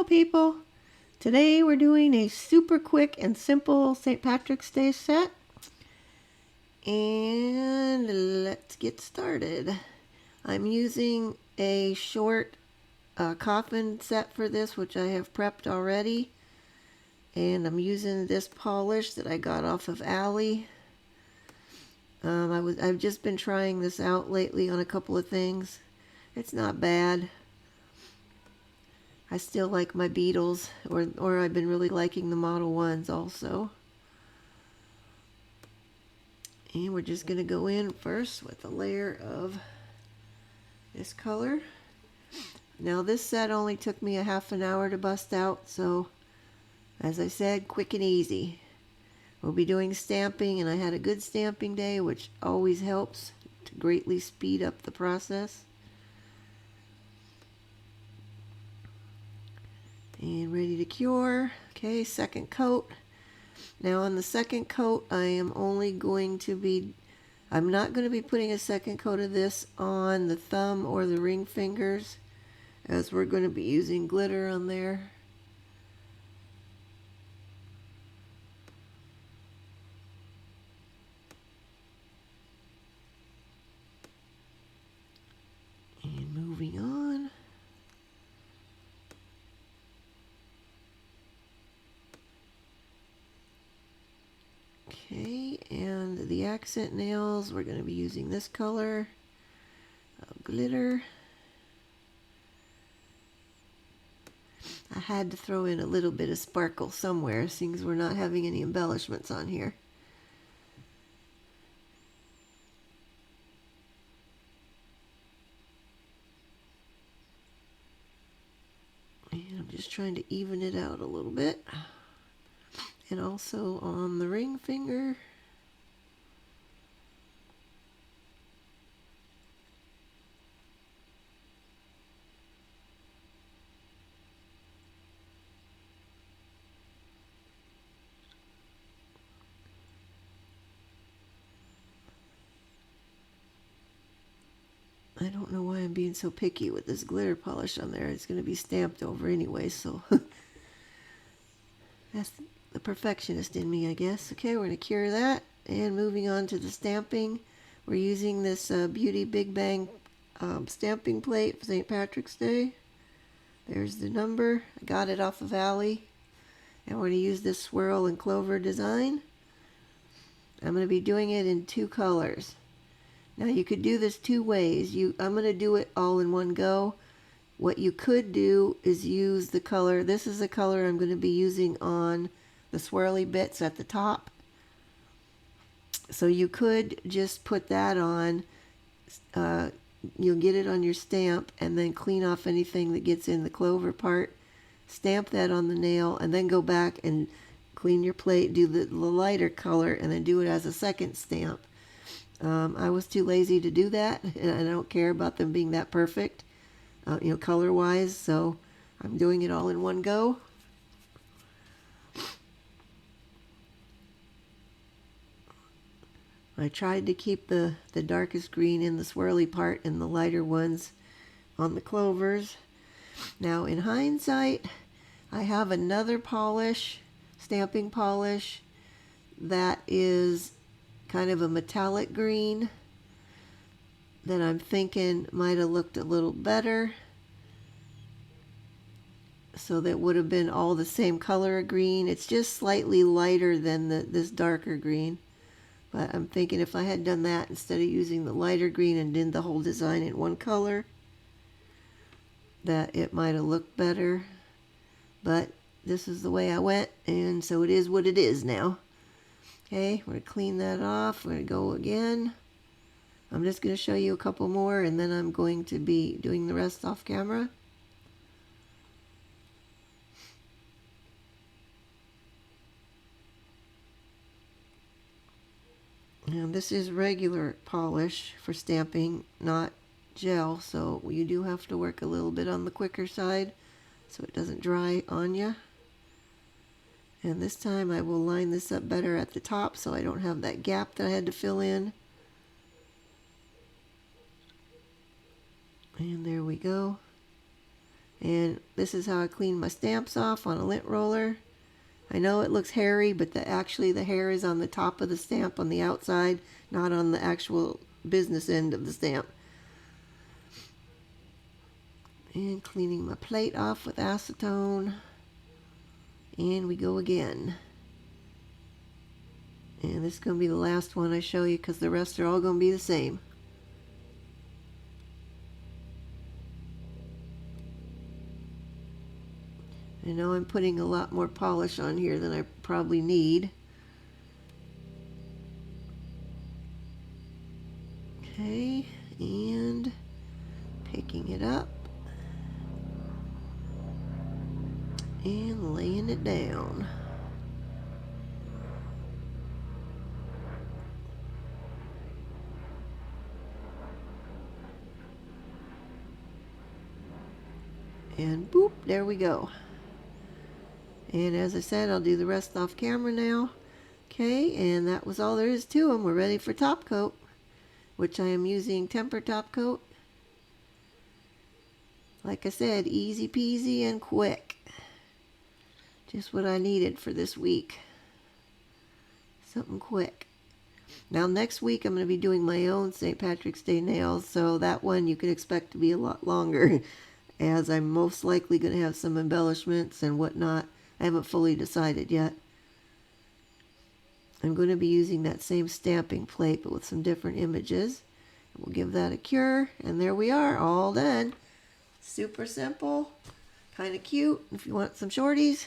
people. Today we're doing a super quick and simple St. Patrick's Day set. And let's get started. I'm using a short coffin set for this, which I have prepped already. And I'm using this polish that I got off of Allie. I've just been trying this out lately on a couple of things. It's not bad. I still like my Beetles, or I've been really liking the Model 1s also. And we're just going to go in first with a layer of this color. Now this set only took me a half an hour to bust out, so as I said, quick and easy. We'll be doing stamping, and I had a good stamping day, which always helps to greatly speed up the process. And ready to cure. Okay, second coat. Now on the second coat, I'm not going to be putting a second coat of this on the thumb or the ring fingers, as we're going to be using glitter on there. And moving on. Okay, and the accent nails, we're going to be using this color of glitter. I had to throw in a little bit of sparkle somewhere, seeing as we're not having any embellishments on here. And I'm just trying to even it out a little bit. And also on the ring finger. I don't know why I'm being so picky with this glitter polish on there. It's going to be stamped over anyway, so that's the perfectionist in me, I guess. Okay, we're going to cure that. And moving on to the stamping, we're using this Beauty Big Bang stamping plate for St. Patrick's Day. There's the number. I got it off of Allie. And we're going to use this Swirl and Clover design. I'm going to be doing it in 2 colors. Now you could do this 2 ways. I'm going to do it all in one go. What you could do is use the color. This is the color I'm going to be using on the swirly bits at the top. So you could just put that on. You'll get it on your stamp and then clean off anything that gets in the Clover part. Stamp that on the nail and then go back and clean your plate, do the lighter color, and then do it as a second stamp. I was too lazy to do that, and I don't care about them being that perfect, color-wise, so I'm doing it all in one go. I tried to keep the darkest green in the swirly part and the lighter ones on the Clovers. Now, in hindsight, I have another polish, stamping polish, that is kind of a metallic green that I'm thinking might have looked a little better. So that would have been all the same color of green. It's just slightly lighter than this darker green. But I'm thinking if I had done that instead of using the lighter green and did the whole design in one color, that it might have looked better. But this is the way I went, and so it is what it is now. Okay, we're going to clean that off. We're going to go again. I'm just going to show you a couple more, and then I'm going to be doing the rest off camera. And this is regular polish for stamping, not gel, so you do have to work a little bit on the quicker side so it doesn't dry on you. And this time I will line this up better at the top so I don't have that gap that I had to fill in. And there we go. And this is how I clean my stamps off on a lint roller. I know it looks hairy, but actually the hair is on the top of the stamp on the outside, not on the actual business end of the stamp. And cleaning my plate off with acetone. And we go again. And this is going to be the last one I show you because the rest are all going to be the same. I know I'm putting a lot more polish on here than I probably need. Okay, and picking it up and laying it down. And boop, there we go. And as I said, I'll do the rest off camera now. Okay, and that was all there is to them. We're ready for top coat, which I am using temper top coat. Like I said, easy peasy and quick. Just what I needed for this week. Something quick. Now next week I'm going to be doing my own St. Patrick's Day nails, so that one you can expect to be a lot longer, as I'm most likely going to have some embellishments and whatnot. I haven't fully decided yet. I'm going to be using that same stamping plate, but with some different images. We'll give that a cure, and there we are, all done. Super simple, kind of cute. If you want some shorties,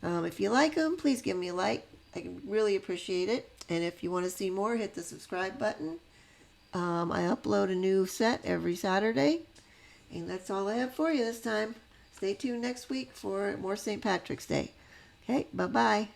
if you like them, please give me a like. I can really appreciate it. And if you want to see more, hit the subscribe button. I upload a new set every Saturday. And that's all I have for you this time. Stay tuned next week for more St. Patrick's Day. Okay, bye-bye.